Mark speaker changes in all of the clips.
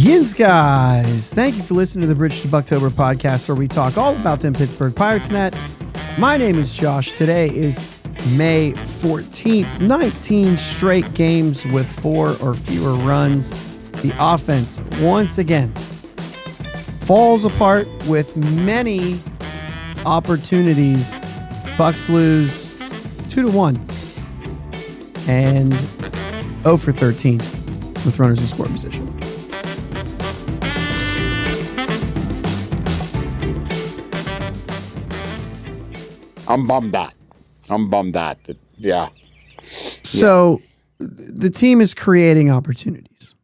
Speaker 1: Yins, guys. Thank you for listening to the Bridge to Buctober podcast, where we talk all about them Pittsburgh Pirates net. My name is Josh. Today is May 14th. 19 straight games with 4 or fewer runs. The offense, once again, falls apart with many opportunities. Bucs lose 2-1 and 0 for 13 with runners in scoring position.
Speaker 2: I'm bummed out. Yeah.
Speaker 1: So the team is creating opportunities.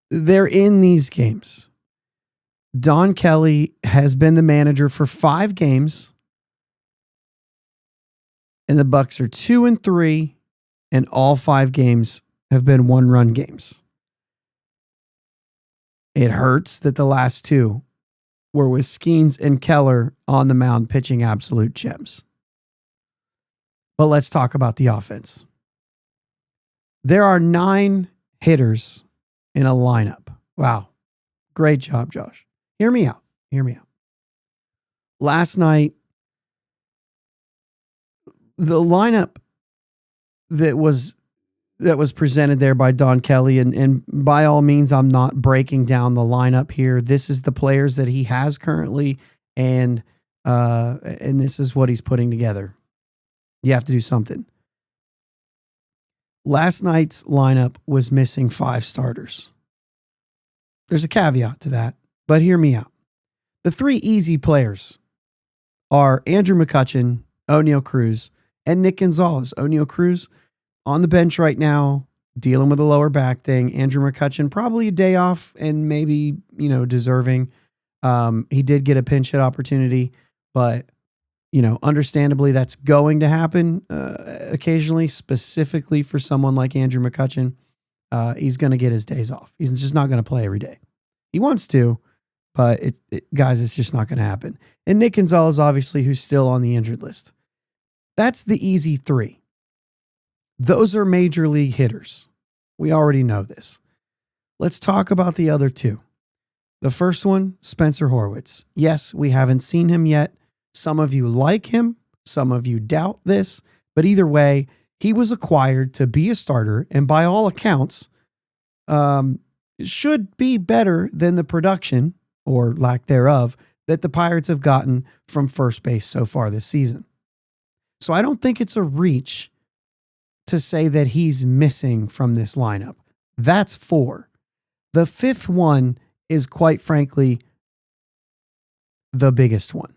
Speaker 1: They're in these games. Don Kelly has been the manager for 5 games, and the Bucs are 2-3, and all 5 games have been 1-run games. It hurts that the last 2 were with Skeens and Keller on the mound pitching absolute gems. But let's talk about the offense. There are 9 hitters in a lineup. Wow. Great job, Josh. Hear me out. Last night, the lineup that was presented there by Don Kelly, and by all means, I'm not breaking down the lineup here. This is the players that he has currently, and this is what he's putting together. You have to do something. Last night's lineup was missing 5 starters. There's a caveat to that, but hear me out. The 3 easy players are Andrew McCutchen, O'Neal Cruz, and Nick Gonzalez. O'Neal Cruz on the bench right now, dealing with a lower back thing. Andrew McCutchen, probably a day off and maybe, deserving. He did get a pinch hit opportunity, but understandably, that's going to happen occasionally, specifically for someone like Andrew McCutchen. He's going to get his days off. He's just not going to play every day. He wants to, but guys, it's just not going to happen. And Nick Gonzalez, obviously, who's still on the injured list. That's the easy 3. Those are major league hitters. We already know this. Let's talk about the other 2. The first one, Spencer Horwitz. Yes, we haven't seen him yet. Some of you like him. Some of you doubt this. But either way, he was acquired to be a starter, and by all accounts, should be better than the production, or lack thereof, that the Pirates have gotten from first base so far this season. So I don't think it's a reach to say that he's missing from this lineup. That's 4. The 5th one is, quite frankly, the biggest one.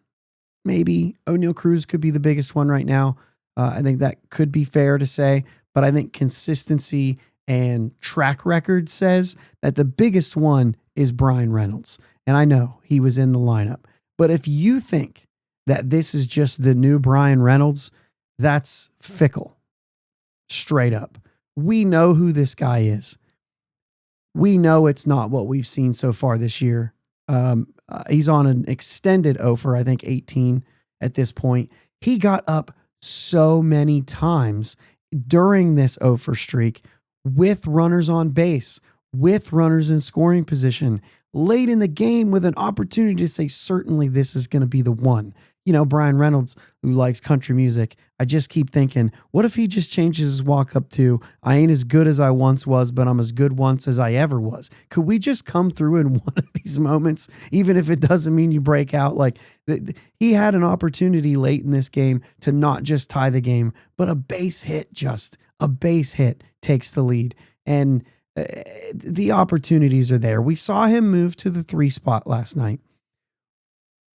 Speaker 1: Maybe O'Neal Cruz could be the biggest one right now. I think that could be fair to say, but I think consistency and track record says that the biggest one is Brian Reynolds. And I know he was in the lineup, but if you think that this is just the new Brian Reynolds, that's fickle. Straight up. We know who this guy is. We know it's not what we've seen so far this year. He's on an extended 0 for, I think, 18 at this point. He got up so many times during this 0 for streak with runners on base, with runners in scoring position, late in the game with an opportunity to say, certainly this is going to be the one. Brian Reynolds, who likes country music, I just keep thinking, what if he just changes his walk up to, I ain't as good as I once was, but I'm as good once as I ever was? Could we just come through in one of these moments, even if it doesn't mean you break out? Like, he had an opportunity late in this game to not just tie the game, but a base hit takes the lead. And the opportunities are there. We saw him move to the 3 spot last night.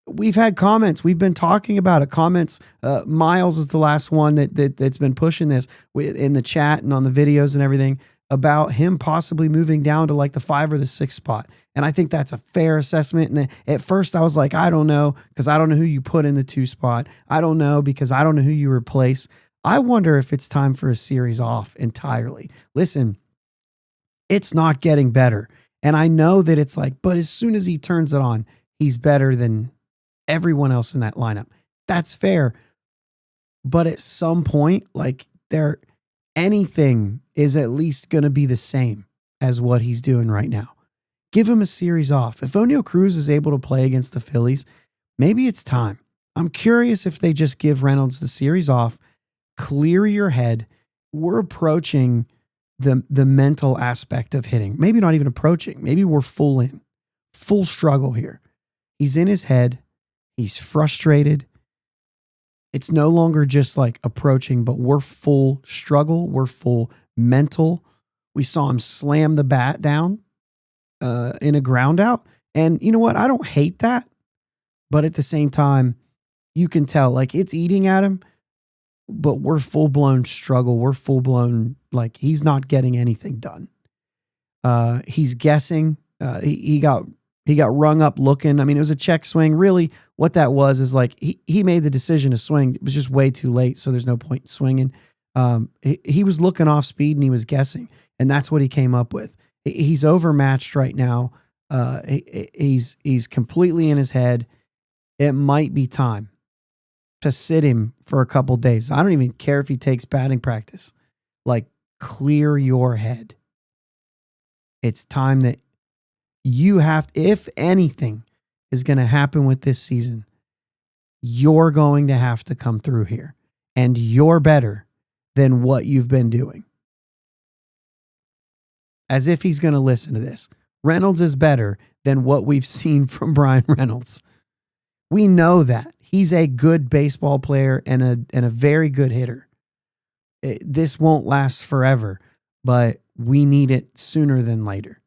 Speaker 1: We've had comments. We've been talking about it. Comments. Miles is the last one that's been pushing this in the chat and on the videos and everything about him possibly moving down to like the 5 or the 6 spot. And I think that's a fair assessment. And at first I was like, I don't know, because I don't know who you put in the 2 spot. I don't know because I don't know who you replace. I wonder if it's time for a series off entirely. Listen, it's not getting better. And I know that it's like, but as soon as he turns it on, he's better than everyone else in that lineup. That's fair. But at some point, like, anything is at least going to be the same as what he's doing right now. Give him a series off. If O'Neal Cruz is able to play against the Phillies, maybe it's time. I'm curious if they just give Reynolds the series off, clear your head. We're approaching the mental aspect of hitting. Maybe not even approaching. Maybe we're full struggle here. He's in his head. He's frustrated. It's no longer just like approaching, but we're full struggle. We're full mental. We saw him slam the bat down in a ground out. And you know what? I don't hate that. But at the same time, you can tell like it's eating at him, but we're full blown struggle. We're full blown, like he's not getting anything done. He's guessing. He got rung up looking. I mean, it was a check swing. Really, what that was is like he made the decision to swing. It was just way too late, so there's no point in swinging. He was looking off speed and he was guessing, and that's what he came up with. He's overmatched right now. He's completely in his head. It might be time to sit him for a couple days. I don't even care if he takes batting practice. Like, clear your head. It's time that you have, if anything is going to happen with this season, you're going to have to come through here. And you're better than what you've been doing. As if he's going to listen to this. Reynolds is better than what we've seen from Brian Reynolds. We know that. He's a good baseball player and a very good hitter. This won't last forever, but we need it sooner than later.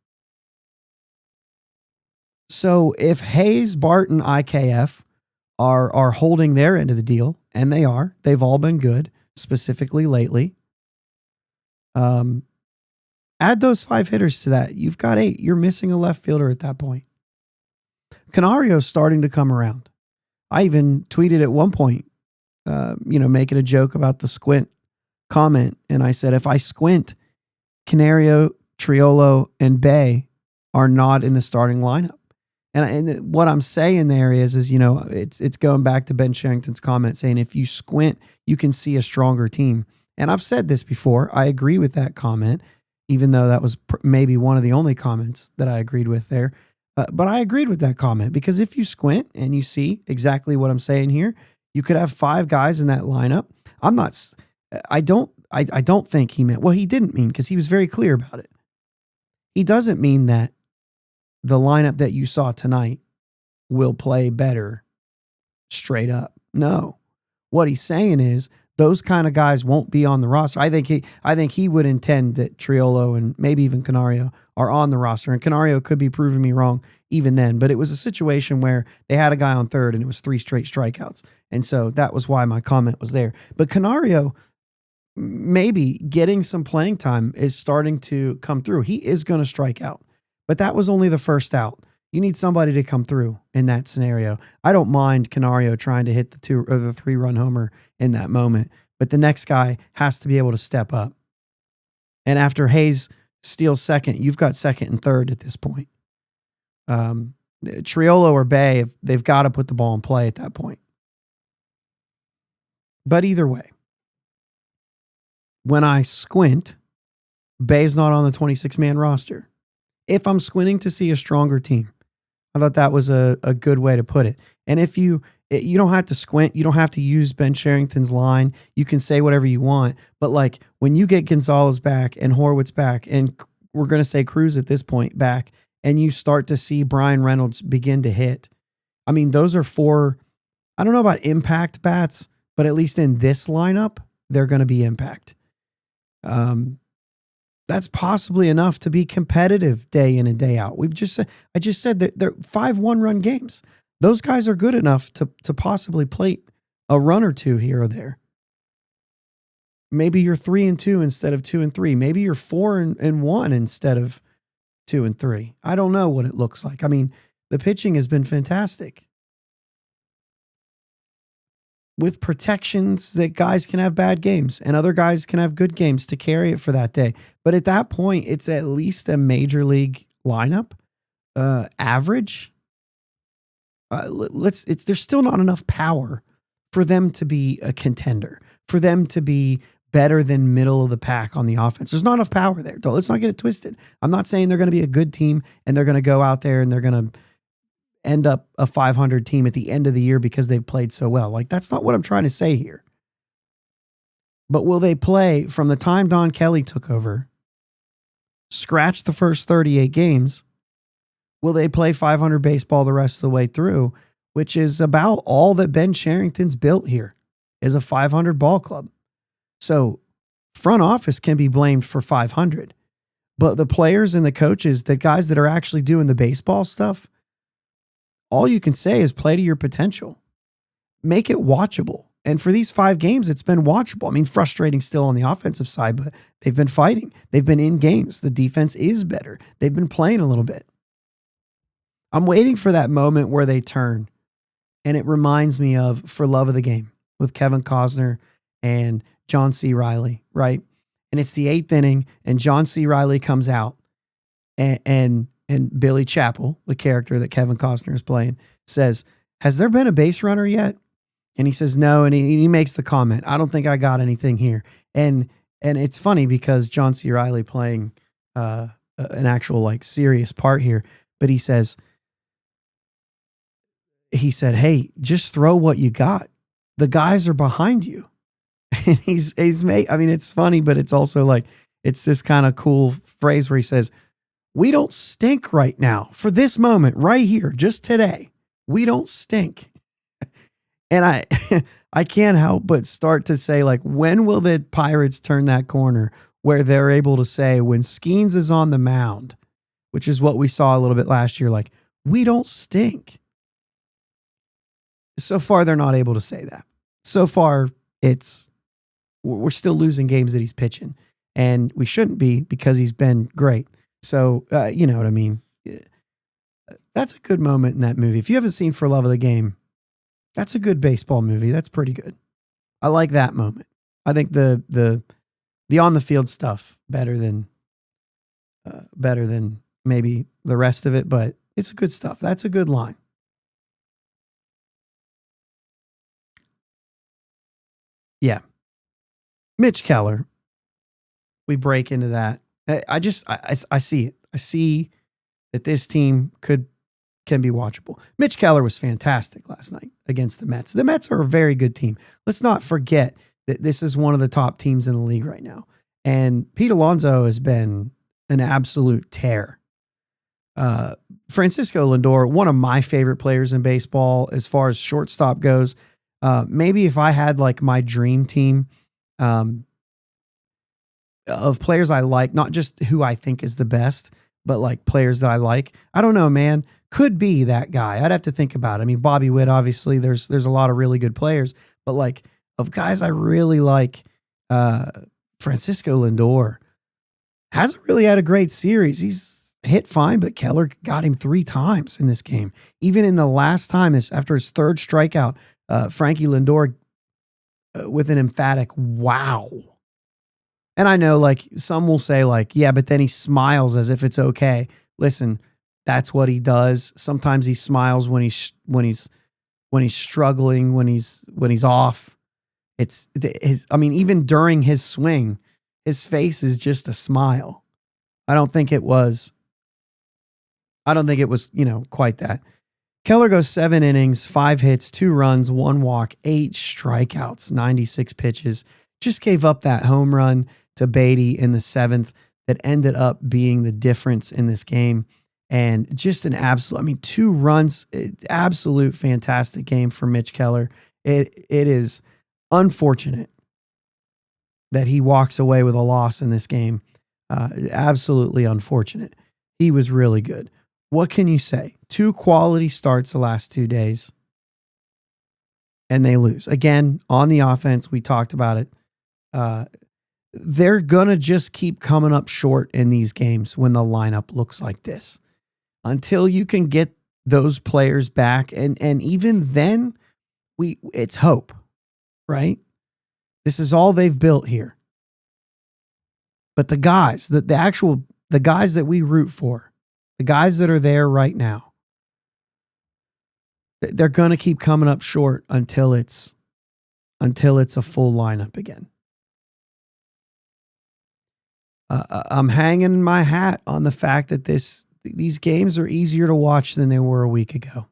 Speaker 1: So if Hayes, Bart, and IKF are holding their end of the deal, and they are, they've all been good, specifically lately. Add those 5 hitters to that. You've got 8. You're missing a left fielder at that point. Canario's starting to come around. I even tweeted at one point, making a joke about the squint comment. And I said, if I squint, Canario, Triolo, and Bay are not in the starting lineup. And what I'm saying there is it's going back to Ben Sherrington's comment saying, if you squint, you can see a stronger team. And I've said this before. I agree with that comment, even though that was maybe one of the only comments that I agreed with there. But I agreed with that comment because if you squint and you see exactly what I'm saying here, you could have 5 guys in that lineup. I don't think he meant, well, he didn't mean, because he was very clear about it. He doesn't mean that the lineup that you saw tonight will play better straight up. No. What he's saying is those kind of guys won't be on the roster. I think he would intend that Triolo and maybe even Canario are on the roster. And Canario could be proving me wrong even then. But it was a situation where they had a guy on third and it was 3 straight strikeouts. And so that was why my comment was there. But Canario, maybe getting some playing time is starting to come through. He is going to strike out. But that was only the first out. You need somebody to come through in that scenario. I don't mind Canario trying to hit the 2 or the 3-run homer in that moment, but the next guy has to be able to step up. And after Hayes steals second, you've got second and third at this point. Triolo or Bay, they've got to put the ball in play at that point. But either way, when I squint, Bay's not on the 26-man roster. If I'm squinting to see a stronger team, I thought that was a good way to put it. And if you don't have to squint, you don't have to use Ben Sherrington's line. You can say whatever you want. But like when you get Gonzalez back and Horwitz back, and we're going to say Cruz at this point back, and you start to see Brian Reynolds begin to hit. I mean, those are 4, I don't know about impact bats, but at least in this lineup, they're going to be impact. That's possibly enough to be competitive day in and day out. I just said that they're 5 1-run games. Those guys are good enough to possibly plate a run or 2 here or there. Maybe you're 3-2 instead of 2-3. Maybe you're 4-1 instead of 2-3. I don't know what it looks like. I mean, the pitching has been fantastic. With protections that guys can have bad games and other guys can have good games to carry it for that day. But at that point, it's at least a major league lineup, average. There's still not enough power for them to be a contender, for them to be better than middle of the pack on the offense. There's not enough power there. Let's not get it twisted. I'm not saying they're going to be a good team and they're going to go out there and they're going to end up a 500 team at the end of the year because they've played so well. Like, that's not what I'm trying to say here. But will they play from the time Don Kelly took over, scratch the first 38 games? Will they play 500 baseball the rest of the way through, which is about all that Ben Cherington's built here, is a 500 ball club. So front office can be blamed for 500, but the players and the coaches, the guys that are actually doing the baseball stuff, all you can say is play to your potential. Make it watchable. And for these 5 games, it's been watchable. I mean, frustrating still on the offensive side, but they've been fighting. They've been in games. The defense is better. They've been playing a little bit. I'm waiting for that moment where they turn. And it reminds me of For Love of the Game with Kevin Costner and John C. Reilly, right? And it's the 8th inning, and John C. Reilly comes out, and Billy Chappell, the character that Kevin Costner is playing, says, "Has there been a base runner yet?" And he says, "No." And he makes the comment, "I don't think I got anything here." And it's funny because John C. Reilly playing an actual like serious part here, but he said, "Hey, just throw what you got. The guys are behind you." And he's made, I mean, it's funny, but it's also like, it's this kind of cool phrase where he says, "We don't stink right now for this moment right here, just today. We don't stink." And I can't help but start to say, like, when will the Pirates turn that corner where they're able to say, when Skeens is on the mound, which is what we saw a little bit last year, like, we don't stink. So far, they're not able to say that. So far, we're still losing games that he's pitching, and we shouldn't be because he's been great. So, you know what I mean? That's a good moment in that movie. If you haven't seen For Love of the Game, that's a good baseball movie. That's pretty good. I like that moment. I think the on the field stuff better than maybe the rest of it, but it's good stuff. That's a good line. Yeah. Mitch Keller. We break into that. I see it. I see that this team can be watchable. Mitch Keller was fantastic last night against the Mets. The Mets are a very good team. Let's not forget that this is one of the top teams in the league right now. And Pete Alonso has been an absolute tear. Francisco Lindor, one of my favorite players in baseball as far as shortstop goes. Maybe if I had like my dream team of players I like, not just who I think is the best, but like players that I like. I don't know, man. Could be that guy. I'd have to think about it. I mean, Bobby Witt, obviously, there's a lot of really good players, but like of guys I really like, Francisco Lindor hasn't really had a great series. He's hit fine, but Keller got him 3 times in this game. Even in the last time, after his 3rd strikeout, Frankie Lindor with an emphatic wow. And I know, like, some will say, like, yeah, but then he smiles as if it's okay. Listen, that's what he does. Sometimes he smiles when he's struggling, when he's off. Even during his swing, his face is just a smile. I don't think it was, quite that. Keller goes 7 innings, 5 hits, 2 runs, 1 walk, 8 strikeouts, 96 pitches. Just gave up that home run to Beatty in the 7th that ended up being the difference in this game. And just an absolute, 2 runs, absolute fantastic game for Mitch Keller. It is unfortunate that he walks away with a loss in this game. Absolutely unfortunate. He was really good. What can you say? 2 quality starts the last 2 days, and they lose. Again, on the offense, we talked about it. They're going to just keep coming up short in these games when the lineup looks like this. Until you can get those players back, and even then, it's hope, right? This is all they've built here. But the guys, the guys that we root for, the guys that are there right now, they're going to keep coming up short until it's a full lineup again. I'm hanging my hat on the fact that these games are easier to watch than they were a week ago.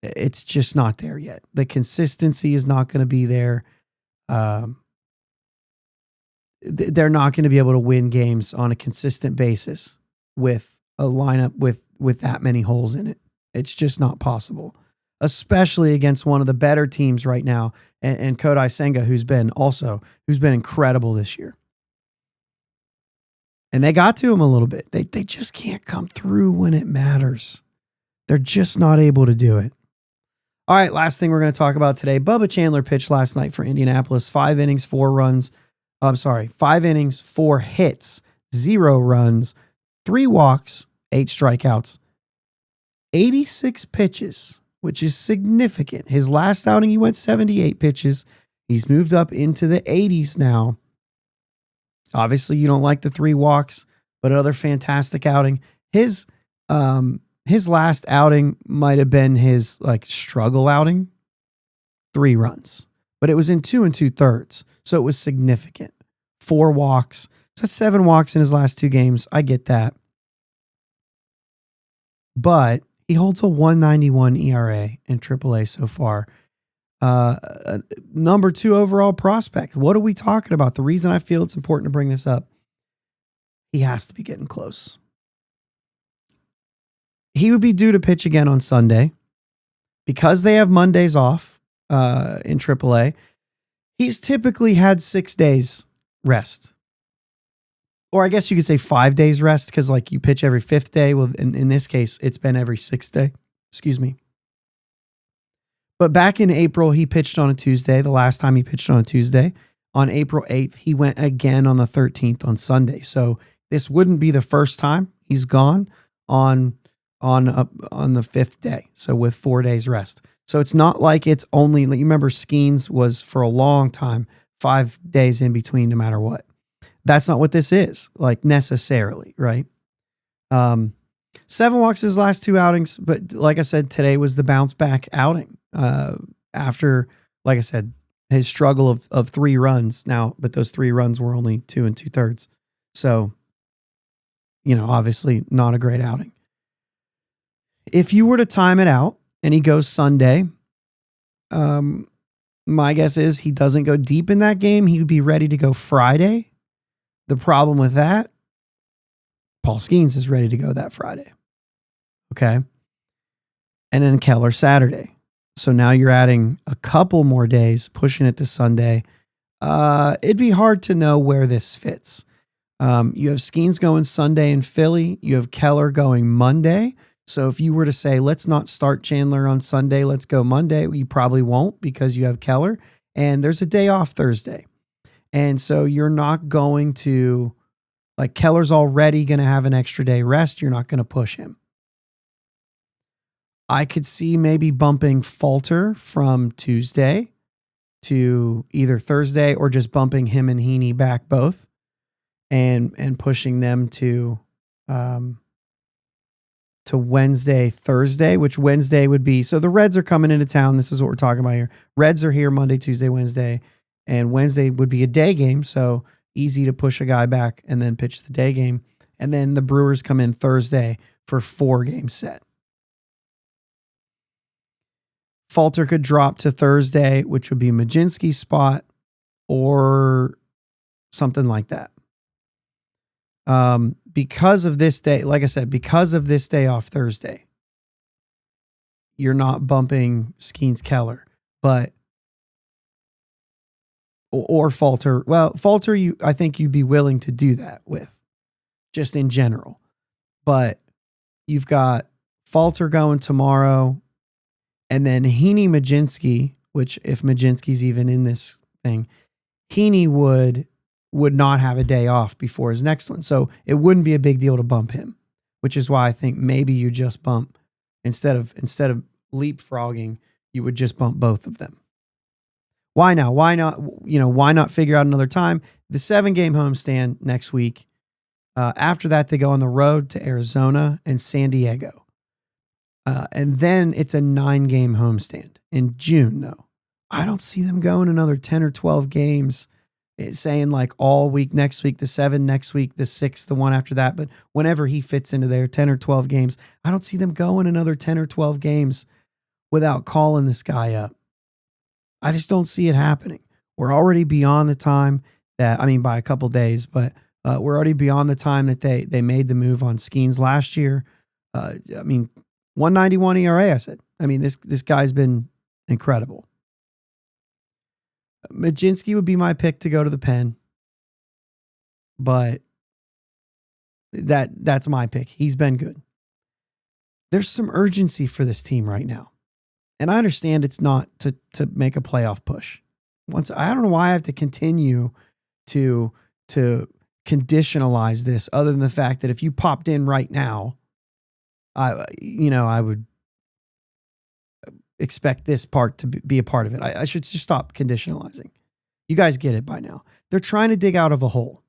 Speaker 1: It's just not there yet. The consistency is not going to be there. They're not going to be able to win games on a consistent basis with a lineup with that many holes in it. It's just not possible, especially against one of the better teams right now, and Kodai Senga, who's been incredible this year. And they got to him a little bit. They just can't come through when it matters. They're just not able to do it. All right, last thing we're going to talk about today. Bubba Chandler pitched last night for Indianapolis. 5 innings, 4 runs. 5 innings, 4 hits, 0 runs, 3 walks, 8 strikeouts, 86 pitches, which is significant. His last outing, he went 78 pitches. He's moved up into the 80s now. Obviously, you don't like the 3 walks, but another fantastic outing. His last outing might have been his struggle outing, 3 runs, but it was in 2 2/3, so it was significant. 4 walks, so 7 walks in his last 2 games. I get that, but he holds a 1.91 ERA in AAA so far. Number 2 overall prospect. What are we talking about? The reason I feel it's important to bring this up, he has to be getting close. He would be due to pitch again on Sunday because they have Mondays off in AAA. He's typically had 6 days rest, or I guess you could say 5 days rest because you pitch every 5th day. Well, in this case, it's been every 6th day. Excuse me. But back in April, he pitched on a Tuesday. The last time he pitched on a Tuesday, on April 8th, he went again on the 13th on Sunday. So this wouldn't be the first time he's gone on the 5th day. So with 4 days rest. So it's not like it's only, you remember Skeens was for a long time, 5 days in between no matter what. That's not what this is necessarily, right? 7 walks his last 2 outings, but like I said, today was the bounce back outing after, like I said, his struggle of 3 runs now, but those 3 runs were only 2 2/3. So, obviously not a great outing. If you were to time it out and he goes Sunday, my guess is he doesn't go deep in that game. He would be ready to go Friday. The problem with that, Paul Skeens is ready to go that Friday. Okay. And then Keller Saturday. So now you're adding a couple more days, pushing it to Sunday. It'd be hard to know where this fits. You have Skeens going Sunday in Philly. You have Keller going Monday. So if you were to say, let's not start Chandler on Sunday, let's go Monday, you probably won't because you have Keller. And there's a day off Thursday. And so you're not going to, Keller's already going to have an extra day rest. You're not going to push him. I could see maybe bumping Falter from Tuesday to either Thursday or just bumping him and Heaney back both and pushing them to Wednesday, Thursday, which Wednesday would be. So the Reds are coming into town. This is what we're talking about here. Reds are here Monday, Tuesday, Wednesday, and Wednesday would be a day game. So easy to push a guy back and then pitch the day game. And then the Brewers come in Thursday for 4-game set. Falter could drop to Thursday, which would be Majinski's spot or something like that. Because of this day, like I said, because of this day off Thursday, you're not bumping Skeens Keller, but or Falter. Well, Falter, I think you'd be willing to do that with, just in general. But you've got Falter going tomorrow. And then Heaney Majinski, which if Majinski's even in this thing, Heaney would not have a day off before his next one. So it wouldn't be a big deal to bump him, which is why I think maybe you just bump instead of leapfrogging, you would just bump both of them. Why now? Why not? Why not figure out another time? The 7-game homestand next week. After that, they go on the road to Arizona and San Diego. And then it's a 9-game homestand in June, though. I don't see them going another 10 or 12 games It's saying like all week next week, the 7 next week, the 6, the one after that. But whenever he fits into there, 10 or 12 games, I don't see them going another 10 or 12 games without calling this guy up. I just don't see it happening. We're already beyond the time that, I mean, by a couple days, but we're already beyond the time that they made the move on Skeens last year. I mean, 191 ERA, I said. I mean, this guy's been incredible. Majinski would be my pick to go to the pen, but that's my pick. He's been good. There's some urgency for this team right now. And I understand it's not to make a playoff push. I don't know why I have to continue to conditionalize this other than the fact that if you popped in right now, I would expect this part to be a part of it. I should just stop conditionalizing. You guys get it by now. They're trying to dig out of a hole.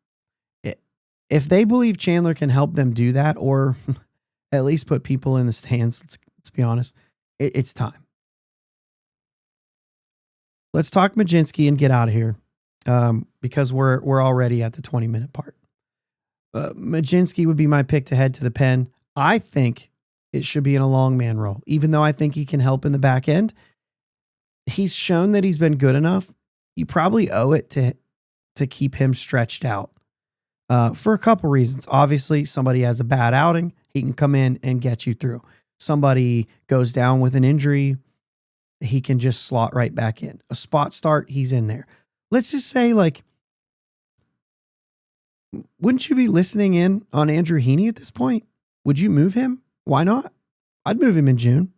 Speaker 1: If they believe Chandler can help them do that, or at least put people in the stands, let's be honest, it's time. Let's talk Majinski and get out of here because we're already at the 20-minute part. Majinski would be my pick to head to the pen. I think it should be in a long man role, even though I think he can help in the back end. He's shown that he's been good enough. You probably owe it to keep him stretched out for a couple reasons. Obviously, somebody has a bad outing. He can come in and get you through. Somebody goes down with an injury. He can just slot right back in. A spot start, he's in there. Let's just say, like, wouldn't you be listening in on Andrew Heaney at this point? Would you move him? Why not? I'd move him in June.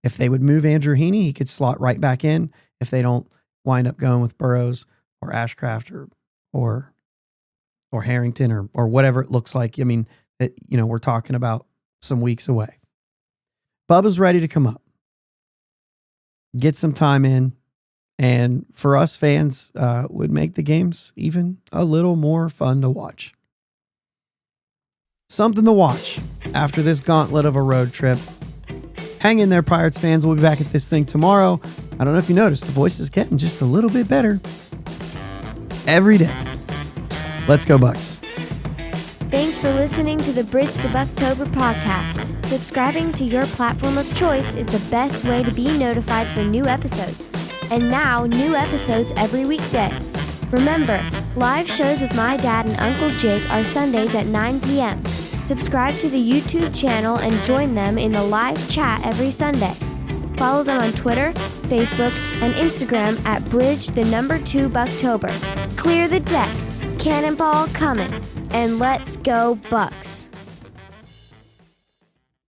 Speaker 1: If they would move Andrew Heaney, he could slot right back in if they don't wind up going with Burrows or Ashcraft or Harrington or whatever it looks like. I mean, we're talking about some weeks away. Bubba's ready to come up. Get some time in. And for us fans, would make the games even a little more fun to watch. Something to watch after this gauntlet of a road trip. Hang in there, Pirates fans. We'll be back at this thing tomorrow. I don't know if you noticed, the voice is getting just a little bit better every day. Let's go, Bucs.
Speaker 3: Thanks for listening to the Bridge to Buctober podcast. Subscribing to your platform of choice is the best way to be notified for new episodes. And now, new episodes every weekday. Remember, live shows with my dad and Uncle Jake are Sundays at 9 p.m. Subscribe to the YouTube channel and join them in the live chat every Sunday. Follow them on Twitter, Facebook, and Instagram at Bridge2 Buctober. Clear the deck, cannonball coming, and let's go Bucs.